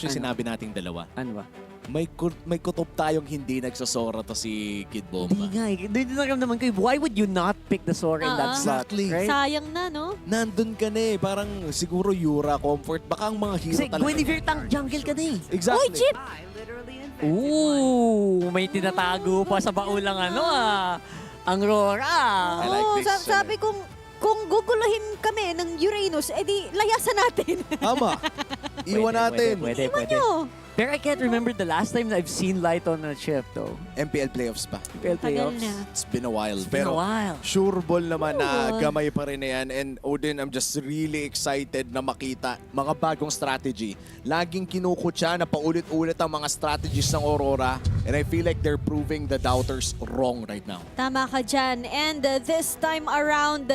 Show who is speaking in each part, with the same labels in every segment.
Speaker 1: actually
Speaker 2: Ano?
Speaker 1: sinabi nating dalawa.
Speaker 2: Ano ba?
Speaker 1: May kutob tayong hindi nagsasora to si Kid
Speaker 2: Hindi
Speaker 1: Bomba.
Speaker 2: nga eh. Hindi naman ko, why would you not pick the Sora in that slot?
Speaker 1: Exactly.
Speaker 2: Right?
Speaker 3: Sayang na, no?
Speaker 1: Nandun ka na eh. Parang siguro Yura, Comfort. Baka ang mga hero
Speaker 2: Kasi
Speaker 1: talaga.
Speaker 2: Guinevere tank jungle ka na eh.
Speaker 1: Exactly.
Speaker 3: Uy, Chip!
Speaker 2: Ooh, may tinatago pa sa baulang ano ah. Ang Rora.
Speaker 1: I like
Speaker 3: Oo,
Speaker 1: this,
Speaker 3: sabi kong, kung guguluhin kami ng Uranus, edi layasan natin.
Speaker 1: Tama. Iwan natin.
Speaker 2: Pwede.
Speaker 3: Nyo.
Speaker 2: Pero I can't remember the last time na I've seen light on a chip though.
Speaker 1: MPL playoffs pa.
Speaker 2: PL
Speaker 3: Tagal
Speaker 2: playoffs.
Speaker 3: na.
Speaker 1: It's been a while.
Speaker 2: It's been a while.
Speaker 1: Sure ball naman na
Speaker 3: Oo.
Speaker 1: gamay pa rin na yan. And Odin, I'm just really excited na makita mga bagong strategy. Laging kinukutya na paulit-ulit ang mga strategies ng Aurora. And I feel like they're proving the doubters wrong right now.
Speaker 3: Tama ka dyan. And this time around,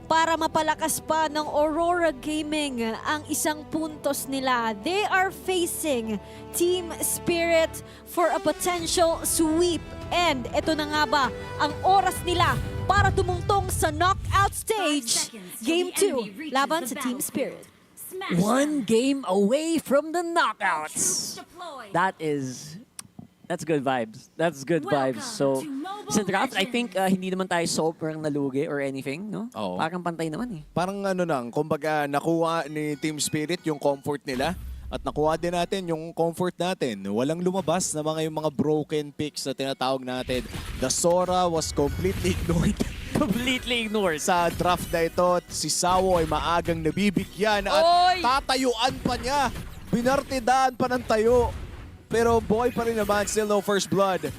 Speaker 3: para mapalakas pa ng Aurora Gaming ang isang puntos nila, they are facing Team Spirit for a potential sweep. And ito na nga ba ang oras nila para tumungtong sa knockout stage. Game 2, laban sa Team Spirit.
Speaker 2: One game away from the knockouts. That's good vibes. That's good vibes. So, sa draft, I think hindi naman tayo sobrang nalugi or anything, no?
Speaker 1: Oo.
Speaker 2: Parang pantay naman eh.
Speaker 1: Parang ano lang, kumbaga nakuha ni Team Spirit yung comfort nila. At nakuha din natin yung comfort natin. Walang lumabas na yung mga broken picks na tinatawag natin. The Sora was completely ignored.
Speaker 2: Completely ignored.
Speaker 1: Sa draft na ito, si Sawo ay maagang nabibigyan at
Speaker 2: Oy!
Speaker 1: tatayuan pa niya. Binartidaan pa ng tayo. Pero boy pa rin naman, still no first blood.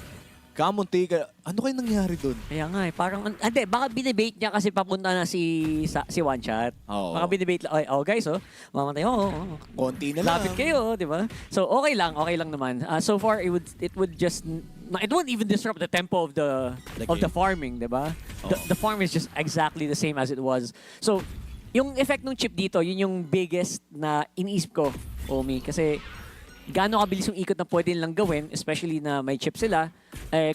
Speaker 1: Kamunti ka. Ano kayo nangyari dun?
Speaker 2: Kaya nga eh, parang, hindi, baka binibait niya kasi papunta na si One Shot.
Speaker 1: Oo.
Speaker 2: Baka binibait lang, oh guys, mamatay,
Speaker 1: Konti na lang.
Speaker 2: lapit kayo, di ba? So, okay lang naman. So far, it would even disrupt the tempo of the
Speaker 1: game.
Speaker 2: farming, di ba?
Speaker 1: Oo.
Speaker 2: The farm is just exactly the same as it was. So, yung effect ng chip dito, yun yung biggest na iniisip ko, Omi, kasi gaano kabilis yung ikot na pwede nilang gawin, especially na may chip sila.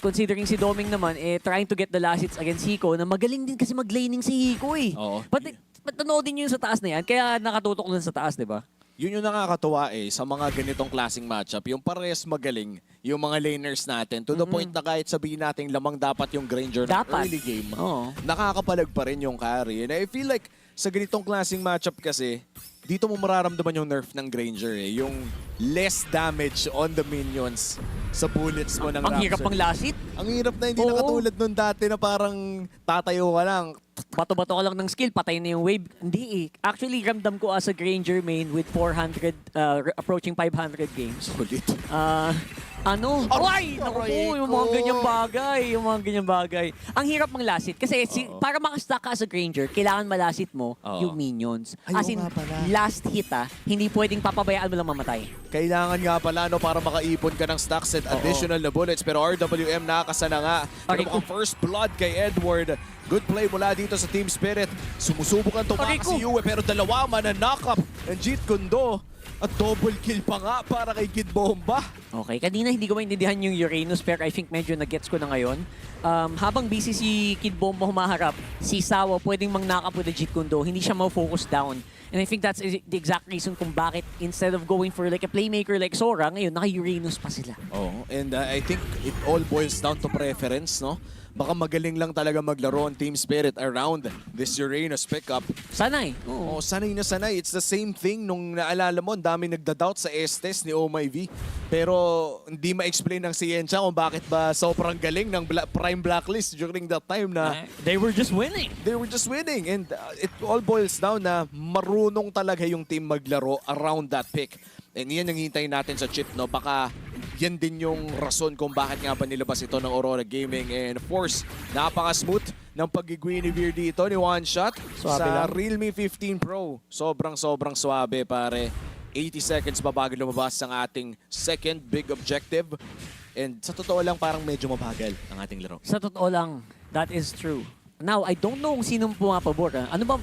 Speaker 2: Considering si Doming naman, trying to get the last hits against Hiko, na magaling din kasi mag-laning si Hiko eh.
Speaker 1: Oo.
Speaker 2: But nanoodin nyo yung sa taas na yan, kaya nakatutok lang sa taas, di ba?
Speaker 1: Yun yung nakakatuwa sa mga ganitong klaseng matchup. Yung parehas magaling yung mga laners natin. To the point na kahit sabihin natin lamang dapat yung Granger ng
Speaker 2: Dapat.
Speaker 1: early game,
Speaker 2: Oo.
Speaker 1: nakakapalag pa rin yung carry. And I feel like sa ganitong klaseng matchup kasi, dito mo mararamdaman yung nerf ng Granger Yung less damage on the minions sa bullets mo ng
Speaker 2: Ang hirap
Speaker 1: Rhapsody.
Speaker 2: pang last hit.
Speaker 1: Ang hirap na hindi
Speaker 2: Oo.
Speaker 1: na katulad nun dati na parang tatayo ka lang.
Speaker 2: Bato-bato ka lang ng skill, patay na yung wave. Hindi eh. Actually, ramdam ko as a Granger main with 400, approaching 500 games.
Speaker 1: Sulit.
Speaker 2: Ano? Ay! Naku po, yung mga ganyang bagay. Yung mga ganyang bagay. Ang hirap mang last hit. Kasi para makastack ka as a Granger, kailangan malasit mo
Speaker 1: Oo.
Speaker 2: yung minions.
Speaker 1: Ay,
Speaker 2: As
Speaker 1: oo
Speaker 2: in,
Speaker 1: nga pala.
Speaker 2: last hit hindi pwedeng papabayaan mo lang mamatay.
Speaker 1: Kailangan nga pala para makaipon ka ng stacks at additional na bullets. Pero RWM nakakasana nga. Pero
Speaker 2: Okay,
Speaker 1: mukhang first blood kay Edward. Good play mula dito sa Team Spirit. Sumusubukan tumakas si Yue pero dalawa man na knock-up ng Jeet Kundo. At double kill pa nga para kay Kid Bomba.
Speaker 2: Okay, kanina hindi ko maintindihan yung Uranus pero I think medyo nag-gets ko na ngayon. Habang busy si Kid Bomba humaharap, si Sawa pwedeng mang-knock-up with the Jeet Kundo. Hindi siya ma-focus down. And I think that's the exact reason kung bakit instead of going for like a playmaker like Sora, ngayon naka-Uranus pa sila.
Speaker 1: Oh, and I think it all boils down to preference, no? Baka magaling lang talaga maglaro ang Team Spirit around this Uranus pickup.
Speaker 2: Sanay.
Speaker 1: Oh,
Speaker 2: Oo.
Speaker 1: sanay na sanay. It's the same thing nung naalala mo, ang dami nagda-doubt sa Estes ni Oh My V. Pero hindi ma-explain ng siyensya kung bakit ba sobrang galing ng Prime Blacklist during that time na
Speaker 2: They were just winning.
Speaker 1: they were just winning. And it all boils down na marunong talaga yung team maglaro around that pick. And yan ang hintayin natin sa chip, no? Baka yan din yung rason kung bakit nga ba nilabas ito ng Aurora Gaming. And of course, napaka-smooth ng pag-Guinevere dito ni One Shot
Speaker 2: Swabe
Speaker 1: sa
Speaker 2: lang.
Speaker 1: Realme 15 Pro. Sobrang swabe, pare. 80 seconds pa bago lumabas ang ating second big objective. And sa totoo lang, parang medyo mabagal ang ating laro.
Speaker 2: Sa totoo lang, that is true. Now, I don't know kung sino pumapabor.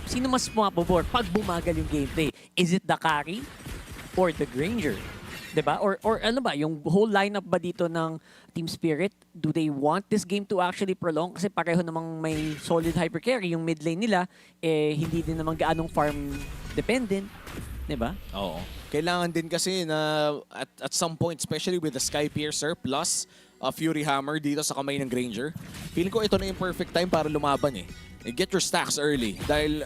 Speaker 2: Sino mas pumapabor pag bumagal yung gameplay? Is it the carry or the Granger? Diba? Or ano ba, yung whole lineup ba dito ng Team Spirit, do they want this game to actually prolong? Kasi pareho namang may solid hyper carry. Yung mid lane nila, hindi din naman gaanong farm dependent. Diba?
Speaker 1: Oo. Kailangan din kasi na at some point, especially with the Sky Piercer plus Fury Hammer dito sa kamay ng Granger, feeling ko ito na yung perfect time para lumaban eh. Get your stacks early. Dahil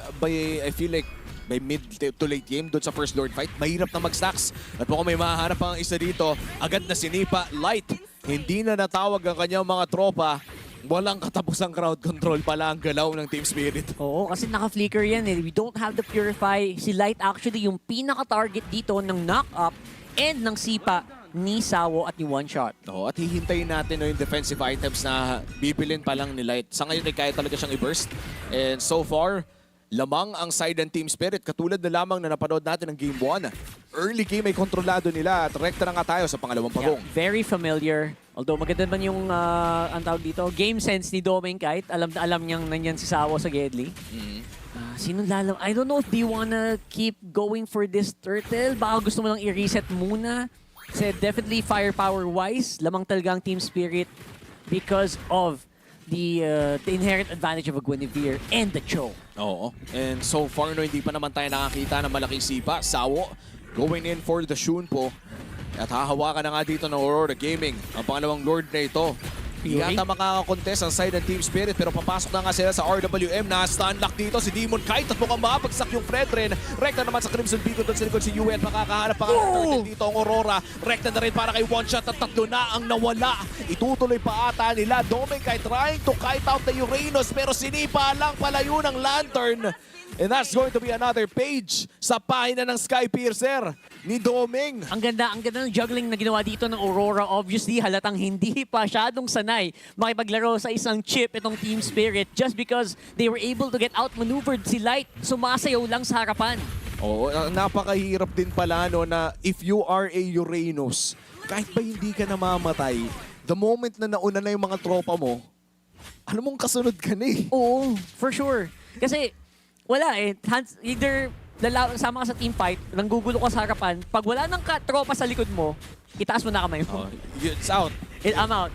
Speaker 1: I feel like by mid to late game doon sa first Lord fight, mahirap na mag-stacks. At mukhang may mahahanap pang isa dito, agad na sinipa, Light. Hindi na natawag ang kanyang mga tropa. Walang katapusang crowd control pala ang galaw ng Team Spirit.
Speaker 2: Oo, kasi naka-flicker yan eh. We don't have the Purify. Si Light actually yung pinaka-target dito ng knock-up and ng sipa ni Sawo at ni One Shot.
Speaker 1: Oo, at hihintayin natin yung defensive items na bibilin pa lang ni Light. Sa ngayon ay kaya talaga siyang i-burst. And so far, lamang ang side ng Team Spirit. Katulad na lamang na napanood natin ng Game 1. Early game ay kontrolado nila at rekta na nga tayo sa pangalawang pagong.
Speaker 2: Yeah, very familiar. Although maganda naman yung ang tawag dito, game sense ni Doming kahit alam na alam niyang nanyan si Sawo sa Gedli. Sino lalam? I don't know if they wanna keep going for this turtle. Baka gusto mo lang i-reset muna. Kasi definitely firepower-wise, lamang talaga ang Team Spirit because of the inherent advantage of a Guinevere and the Cho.
Speaker 1: Oo. And so far, no, hindi pa naman tayo nakakita ng malaking sipa. Sawo going in for the Shunpo. At hahawakan na nga dito ng Aurora Gaming. Ang pangalawang Lord na ito. Hindi
Speaker 2: Fury?
Speaker 1: yata makakakontest ang side ng Team Spirit pero papasok na nga sila sa RWM na stunlock dito si Demon Kite at mukhang mapagsak yung Fredren. Rekta naman sa Crimson Beacon doon sa likod si Yue at makakahanap pa nga ng turtle dito ang Aurora. Rekta na rin para kay One Shot at tatlo na ang nawala. Itutuloy pa ata nila. Doming Kite trying to kite out the Uranus pero sinipa lang palayo ng Lantern. And that's going to be another page sa pahina ng Sky Piercer ni Doming.
Speaker 2: Ang ganda ng juggling na ginawa dito ng Aurora. Obviously, halatang hindi pa masyadong sanay makipaglaro sa isang chip itong Team Spirit just because they were able to get outmaneuvered. Si Light sumasayaw lang sa harapan.
Speaker 1: Oo, napakahirap din pala no, na if you are a Uranus, kahit ba hindi ka namamatay, the moment na nauna na yung mga tropa mo, alam mong kasunod ka na eh.
Speaker 2: Oo, for sure. Kasi wala eh. Either sama ka sa team fight, nanggugulo ka sa harapan, pag wala nang tropa sa likod mo, itaas mo na kamay mo.
Speaker 1: It's out.
Speaker 2: I'm out.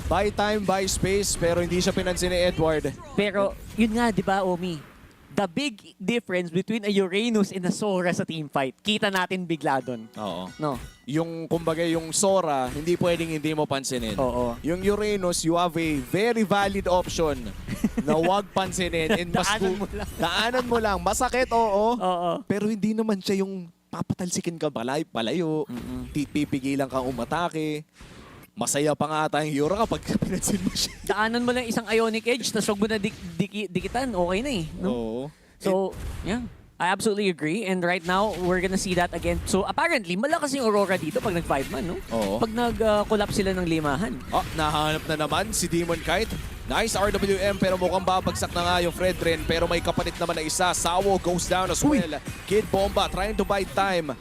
Speaker 1: Buy time, buy space, pero hindi siya pinansin ni Edward.
Speaker 2: Pero yun nga, di ba, Omi? The big difference between a Uranus and a Sora sa team fight, kita natin bigla doon.
Speaker 1: Oo.
Speaker 2: No?
Speaker 1: Yung, kumbaga, yung Sora, hindi pwedeng hindi mo pansinin.
Speaker 2: Oo.
Speaker 1: Yung Uranus, you have a very valid option na huwag pansinin. And
Speaker 2: Daanan mo lang.
Speaker 1: Daanan mo lang. Masakit, oo.
Speaker 2: Oo.
Speaker 1: Pero hindi naman siya yung papatalsikin ka palayo. Pipigilan kang umatake. Masaya pa nga ata yung Yura kapag pinansin mo siya.
Speaker 2: Daanan mo lang isang Ionic Edge, tapos huwag mo na dikitan, okay na eh. No?
Speaker 1: Oo.
Speaker 2: So, yeah. I absolutely agree. And right now, we're gonna see that again. So, apparently, malakas yung Aurora dito pag nag-5-man, no?
Speaker 1: Oo.
Speaker 2: Pag nag-collapse sila ng limahan.
Speaker 1: Oh, nahanap na naman si Demon Kite. Nice RWM pero mukhang babagsak na nga yung Fredren pero may kapalit naman na isa. Sawo goes down as well. Kid Bomba trying to buy time.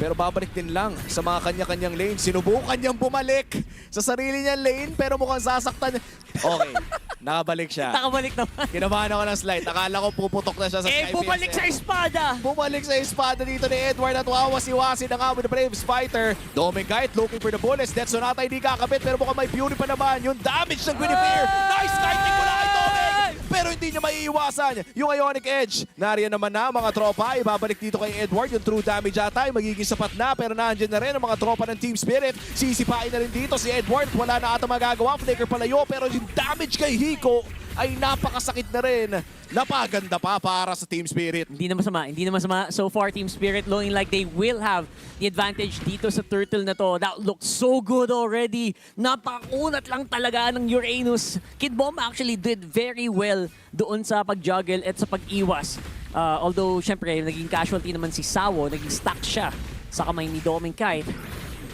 Speaker 1: Pero babalik din lang sa mga kanya-kanyang lane. Sinubukan niyang bumalik sa sarili niyang lane pero mukhang sasaktan. Okay, nakabalik siya.
Speaker 2: Nakabalik naman.
Speaker 1: Kinabahan ako ng slide. Akala ko puputok na siya sa Sky
Speaker 2: Bumalik sa
Speaker 1: Piercer.
Speaker 2: espada!
Speaker 1: Bumalik sa espada dito ni Edward at wawasi-wasi na nga with the Braves fighter. Doming Kite looking for the bullets. Death Sonata hindi kakabit pero mukhang may Fury pa naman. Yung damage ng Guinevere. Nice kiting mula kay Doming! Pero hindi niya maiiwasan yung Ionic Edge. Nariyan naman na mga tropa. Ibabalik dito kay Edward. Yung true damage ata ay magiging sapat na. Pero nandiyan na rin ang mga tropa ng Team Spirit. Sisipain na rin dito si Edward. Wala na ata magagawa. Flicker palayo. Pero yung damage kay Hiko ay napakasakit na rin. Napaganda pa para sa Team Spirit.
Speaker 2: Hindi na masama, hindi na masama. So far, Team Spirit looking like they will have the advantage dito sa turtle na to. That looks so good already. Napakunat lang talaga ng Uranus. Kid Bomb actually did very well doon sa pag-juggle at sa pag-iwas. Although, syempre, naging casualty naman si Sawo. Naging stuck siya sa kamay ni Doming Kite.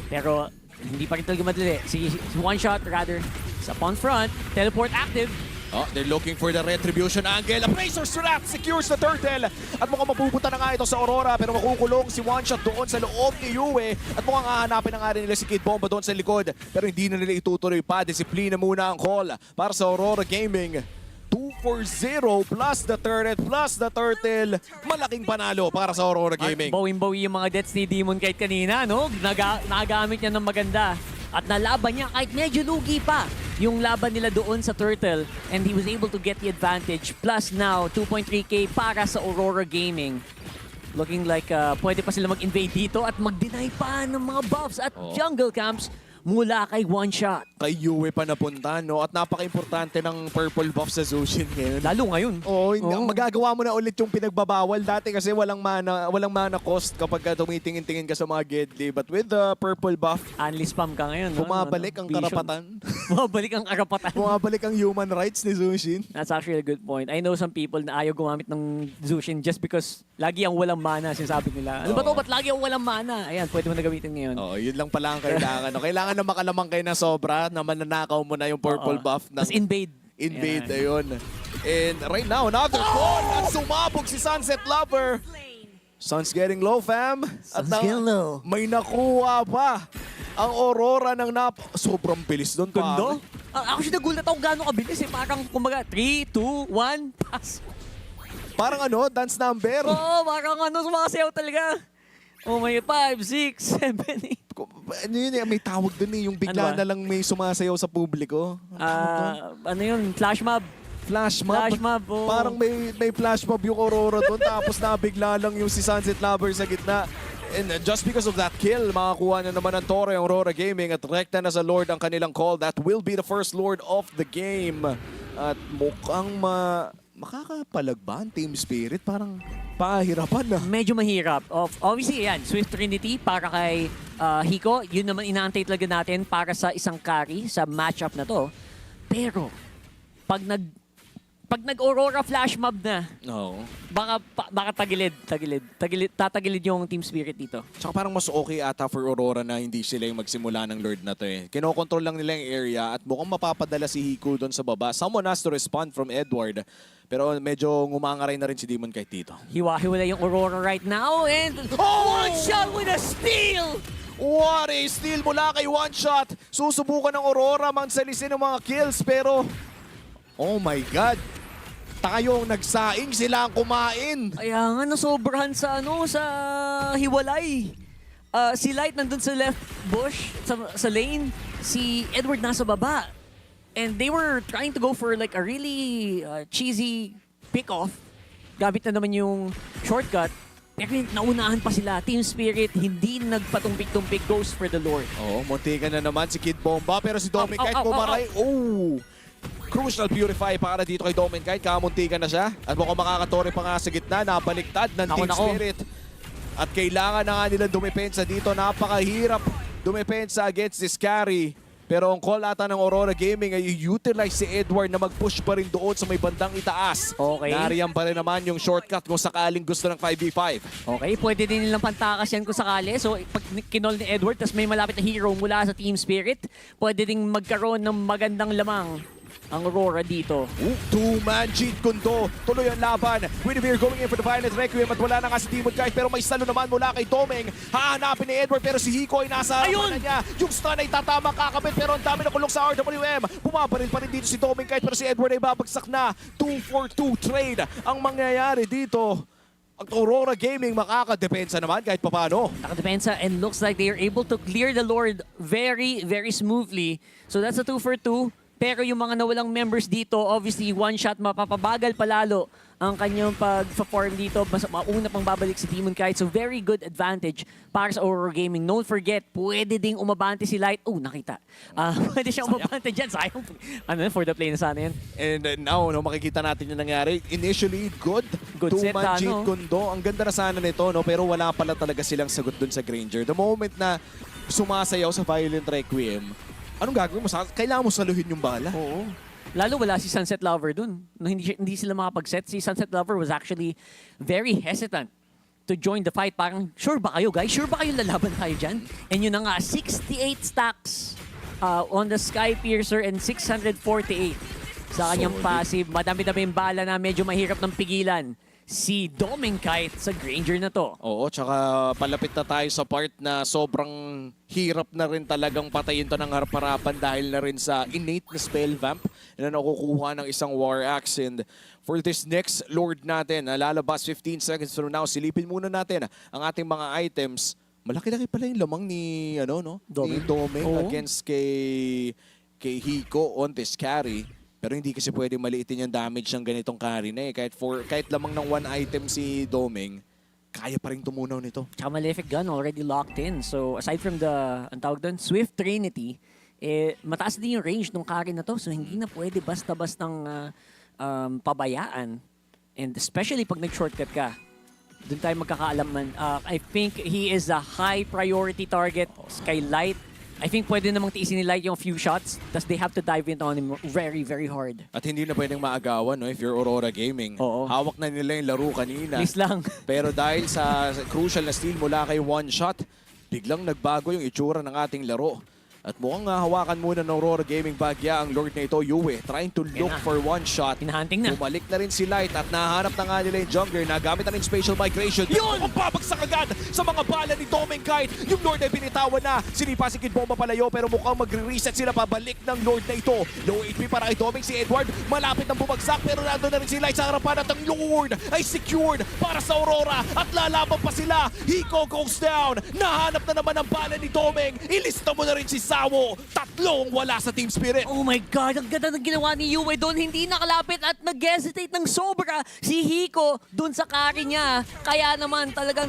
Speaker 2: Pero, hindi pa rin talaga madali. Si One Shot, rather, sa pawn front. Teleport active.
Speaker 1: Oh, they're looking for the retribution angle. Appraiser Strat secures the turtle. At mukhang mapupunta na nga ito sa Aurora pero makukulong si One Shot doon sa loob ni Yue. At mukhang hahanapin na nga rin nila si Kid Bomba doon sa likod. Pero hindi na nila itutuloy pa. Disiplina muna ang call para sa Aurora Gaming. 2-4-0 plus the turret plus the turtle. Malaking panalo para sa Aurora Gaming.
Speaker 2: Bawing-bawi yung mga deaths ni Demon Kite kanina, no? Nagagamit niya ng maganda. At nalaban niya kahit medyo lugi pa yung laban nila doon sa Turtle. And he was able to get the advantage. Plus now, 2.3k para sa Aurora Gaming. Looking like pwede pa sila mag-invade dito at mag-deny pa ng mga buffs at jungle camps mula kay One Shot.
Speaker 1: Kay Yue pa napunta, no? At napaka-importante ng purple buff sa Zushin ngayon.
Speaker 2: Lalo ngayon.
Speaker 1: Oo,
Speaker 2: Oo.
Speaker 1: magagawa mo na ulit yung pinagbabawal. Dati kasi walang mana cost kapag tumitingin-tingin ka sa mga Gedli. But with the purple buff,
Speaker 2: Unli spam ka ngayon. no?
Speaker 1: bumabalik ang
Speaker 2: Vision.
Speaker 1: karapatan.
Speaker 2: Bumabalik ang karapatan.
Speaker 1: Bumabalik ang human rights ni Zushin.
Speaker 2: That's actually a good point. I know some people na ayaw gumamit ng Zushin just because lagi ang walang mana, sinasabi nila. Ano ba to?
Speaker 1: Oo.
Speaker 2: Ba't lagi ang walang mana? Ayan, pwede mo na gamitin ngayon.
Speaker 1: Oo, yun lang pala ang kailangan. No? Kailangan na makalamang kayo na sobra, na mananakaw mo na yung purple
Speaker 2: Oo.
Speaker 1: buff.
Speaker 2: Tapos invade.
Speaker 1: Invade,
Speaker 2: Ayan.
Speaker 1: ayun. And right now, another call at sumabog si Sunset Lover. Sun's getting low, fam. At
Speaker 2: Sun's getting low.
Speaker 1: may nakuha pa ang Aurora ng sobrang bilis doon,
Speaker 2: Gundo?
Speaker 1: pa.
Speaker 2: Ako siya nagulat ako gano'ng kabilis eh. Parang kumbaga 3, 2, 1, pass.
Speaker 1: Parang ano, dance number.
Speaker 2: Oo, parang ano, sumasayaw talaga. Oh my 5, 6, 7, 8.
Speaker 1: Ano yun, may tawag doon eh, yung bigla
Speaker 2: Ano ba?
Speaker 1: na lang may sumasayaw sa publiko.
Speaker 2: Ano yun? Flash mob.
Speaker 1: Flash mob.
Speaker 2: Flash mob, oo.
Speaker 1: Parang may flash mob yung Aurora doon, tapos nabigla lang yung si Sunset Lover sa gitna. And just because of that kill, makakuha na naman ng Toro yung Aurora Gaming at rekta na sa Lord ang kanilang call. That will be the first Lord of the game. At mukhang makakapalag ba ang Team Spirit? Parang pahirapan na.
Speaker 2: Medyo mahirap. Obviously, yan, Swift Trinity para kay Hiko. Yun naman inaantay talaga natin para sa isang carry sa matchup na to. Pero, pag nag-Aurora Flash Mob na,
Speaker 1: Oo.
Speaker 2: baka tatagilid yung Team Spirit dito.
Speaker 1: Tsaka parang mas okay ata for Aurora na hindi sila yung magsimula ng Lord na to eh. Kinokontrol lang nila yung area at mukhang mapapadala si Hiko doon sa baba. Someone has to respond from Edward. Pero medyo ngumangaray na rin si Demon Kite dito.
Speaker 2: Hiwa-hiwala yung Aurora right now and One Shot with a steal!
Speaker 1: What a steal mula kay One Shot. Susubukan ng Aurora mansalisin ng mga kills pero oh my God. Tayong nagsaing, sila ang kumain.
Speaker 2: Kaya nga nasobrahan sa hiwalay. Si Light nandun sa left bush, sa lane. Si Edward nasa baba. And they were trying to go for like a really cheesy pick-off. Gamit na naman yung shortcut. Pero naunahan pa sila. Team Spirit, hindi nagpatumpik-tumpik, goes for the Lord.
Speaker 1: Oo, muntikan na naman si Kid Bomba pero si Domin Kite
Speaker 2: Ow, ow, ow,
Speaker 1: pumaray. Oh! Crucial Purify para dito kay Domin Kite. Kamuntikan na siya. At mukhang makakatore pa nga sa gitna. Nabaliktad ng Team Spirit. At kailangan na nga nila dumepensa dito. Napakahirap dumepensa against this carry. Pero ang call ata ng Aurora Gaming ay utilize si Edward na mag-push pa rin doon sa may bandang itaas.
Speaker 2: Okay.
Speaker 1: Nariyan pa rin naman yung shortcut kung sakaling gusto ng 5v5.
Speaker 2: Okay, pwede din nilang pantakas yan kung sakali. So, pag kinol ni Edward, tas may malapit na hero mula sa Team Spirit, pwede ding magkaroon ng magandang lamang ang Aurora dito.
Speaker 1: Two-man Jeet Kundo. Tuloy ang laban. Guinevere going in for the Violent Requiem at wala na nga si Demon Kite pero may salo naman mula kay Domeng. Hahanapin ni Edward pero si Hiko ay nasa harapan niya. Yung stun ay tatama kakabit pero ang dami na kulong sa RWM. Bumabaril pa rin dito si Domeng Kite pero si Edward ay babagsak na. 2-for-2 trade ang mangyayari dito. Ang Aurora Gaming makakadepensa naman kahit papano.
Speaker 2: Nakadepensa and looks like they are able to clear the Lord very, very smoothly. So that's a 2-for-2. Pero yung mga nawalang members dito, obviously, One Shot mapapabagal palalo ang kanyang pag-perform dito. Mas mauna pang babalik si Demon Kite. So very good advantage para sa Aurora Gaming. Don't forget, pwede ding umabante si Light. Oh, nakita. Pwede siyang umabante dyan. Sayang. For the play na sana yan.
Speaker 1: And now, makikita natin yung nangyari. Initially, good
Speaker 2: set,
Speaker 1: two-man Jeet
Speaker 2: no?
Speaker 1: Kundo. Ang ganda na sana nito, no? Pero wala pala talaga silang sagot dun sa Granger. The moment na sumasayaw sa Violent Requiem, anong gagawin mo? Kailangan mo saluhin yung bala.
Speaker 2: Oo. Lalo wala si Sunset Lover dun. No, hindi sila makapag-set. Si Sunset Lover was actually very hesitant to join the fight. Parang, sure ba kayo guys? Sure ba kayo lalaban tayo dyan? And yun na nga, 68 stacks on the Sky Piercer and 648 sa kanyang passive. Madami-dami yung bala na medyo mahirap ng pigilan si Doming Kite sa Granger na to.
Speaker 1: Oo, tsaka palapit na tayo sa part na sobrang hirap na rin talagang patayin to ng harap-harapan dahil na rin sa innate na spell vamp na nakukuha ng isang War Axe. And for this next Lord natin, lalabas 15 seconds from now, silipin muna natin ang ating mga items. Malaki-laki pala yung lamang ni, ni Doming
Speaker 2: Oo.
Speaker 1: against kay Hiko on this carry. Pero hindi kasi pwede maliitin yung damage ng ganitong carry na eh. Kahit lamang ng one item si Doming, kaya pa rin tumunaw nito.
Speaker 2: Tsaka Malefic Gun already locked in. So aside from the, ang tawag doon, Swift Trinity, mataas din yung range ng carry na to. So hindi na pwede basta-bastang pabayaan. And especially pag nag-shortcut ka, doon tayo magkakaalaman. I think he is a high priority target kay Light. I think pwede namang tiisin ni Light yung few shots, tas they have to dive in on him very, very hard.
Speaker 1: At hindi na pwedeng maagawan, no? If you're Aurora Gaming.
Speaker 2: Oo.
Speaker 1: Hawak na nila yung laro kanina.
Speaker 2: Please lang.
Speaker 1: Pero dahil sa crucial na steal mula kay One Shot, biglang nagbago yung itsura ng ating laro. At mukhang hawakan muna ng Aurora Gaming bagya ang Lord na ito, Yue, trying to look
Speaker 2: na.
Speaker 1: for One Shot.
Speaker 2: Hinahunting na.
Speaker 1: Bumalik na rin si Light at nahanap na nga nila yung jungler na gamit na rin spatial migration. Yun! Ang babagsak agad sa mga bala ni Doming Kite. Yung Lord ay binitawan na. Sinipa si Kid Bomba palayo pero mukhang magre-reset sila pabalik ng Lord na ito. Low HP para kay Doming. Si Edward malapit ng bumagsak pero nandun na rin si Light sa harapan at ang Lord ay secured para sa Aurora at lalaban pa sila. Hiko goes down. Nahanap na naman ang bala ni Doming. Ilista mo na rin si Sawo. Tatlong wala sa Team Spirit.
Speaker 2: Oh my God, ang ganda ng ginawa ni Yue doon. Hindi nakalapit at nag-hesitate ng sobra si Hiko doon sa carry niya. Kaya naman talaga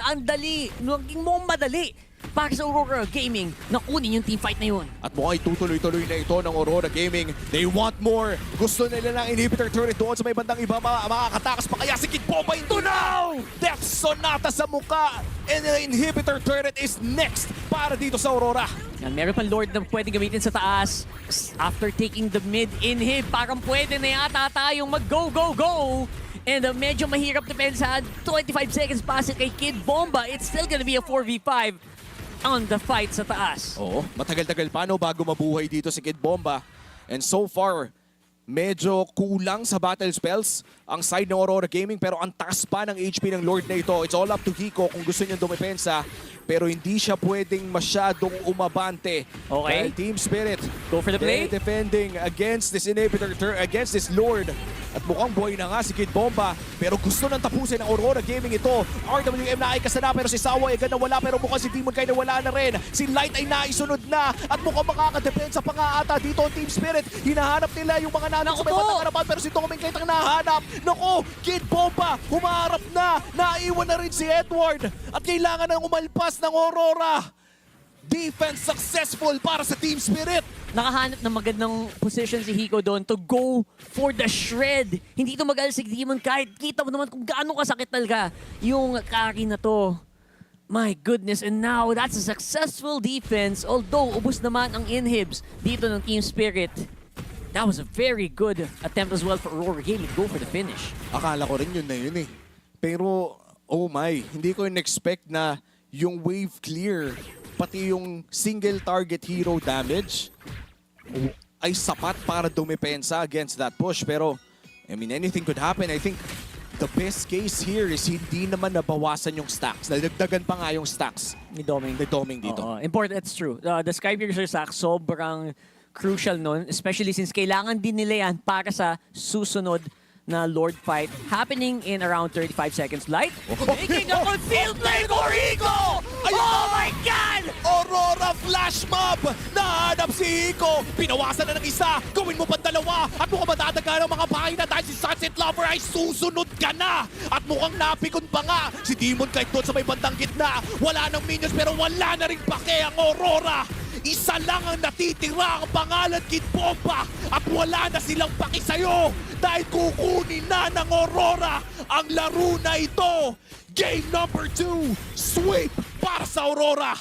Speaker 2: ang dali. Naging mo madali para sa Aurora Gaming na kunin yung team fight na yun.
Speaker 1: At mukhang itutuloy-tuloy na ito ng Aurora Gaming. They want more. Gusto nila ng inhibitor turret doon sa may bandang iba. Makakatakas pa kaya si Kid Bomba ito now! Death Sonata sa muka. And the inhibitor turret is next para dito sa Aurora.
Speaker 2: Yan, meron pang Lord na pwede gamitin sa taas. After taking the mid inhib, parang pwede na yata tayong mag-go, go, go! And medyo mahirap depensa. 25 seconds pa kay Kid Bomba. It's still gonna be a 4v5 on the fight sa taas.
Speaker 1: Oo, matagal-tagal pa no bago mabuhay dito si Kid Bomba. And so far, medyo kulang sa battle spells ang side ng Aurora Gaming pero ang taas pa ng HP ng Lord na ito. It's all up to Hiko kung gusto niyang dumepensa pero hindi siya pwedeng masyadong umabante.
Speaker 2: Okay.
Speaker 1: Dahil Team Spirit,
Speaker 2: Go for the play.
Speaker 1: they're defending against this inhibitor, against this Lord. At mukhang buhay na nga si Kid Bomba pero gusto nang tapusin ng Aurora Gaming ito. RWM na ay kasana pero si Sawa ay nawala pero mukhang si Demon Kai nawala na rin. Si Light ay naisunod na at mukhang makakadepensa pa nga ata dito ang Team Spirit. Hinahanap nila yung mga nanong sa may bandang harapan pero si Doming Kai ang nahanap. Naku, Kid Bomba humarap na. Naiwan na rin si Edward at kailangan ng umalpas ng Aurora. Defense successful para sa Team Spirit.
Speaker 2: Nakahanap ng magandang position si Hiko doon to go for the shred. Hindi ito mag-alis si Demon kahit kita mo naman kung gaano kasakit talaga yung carry na to. My goodness, and now that's a successful defense. Although, ubos naman ang inhibs dito ng Team Spirit. That was a very good attempt as well for Aurora Gaming to go for the finish.
Speaker 1: Akala ko rin yun na yun eh. Pero, oh my, hindi ko in-expect na yung wave clear, pati yung single target hero damage, ay sapat para dumepensa against that push. Pero, I mean, anything could happen. I think the best case here is hindi naman nabawasan yung stacks. Nagdagdagan pa nga yung stacks
Speaker 2: Ni Doming.
Speaker 1: ni Doming dito.
Speaker 2: Oo, important, that's true. The Skypiercer sack sobrang crucial nun, especially since kailangan din nila yan para sa susunod na Lord fight happening in around 35 seconds. Light, making a good field play for Hiko! Oh my God!
Speaker 1: Aurora Flash Mob! Nahanap si Hiko! Pinawasan na ng isa! Gawin mo pa dalawa! At mukhang matataga ng mga bahay na dahil si Sunset Lover ay susunod ka na! At mukhang napikon pa nga si Demon kahit doon sa may bandang gitna. Wala ng minions pero wala na rin pake ang Aurora! Isa lang ang natitira, ang pangalan Kid Bomba at wala na silang paki sa'yo dahil kukunin na ng Aurora ang laro na ito. Game number 2, sweep para sa Aurora.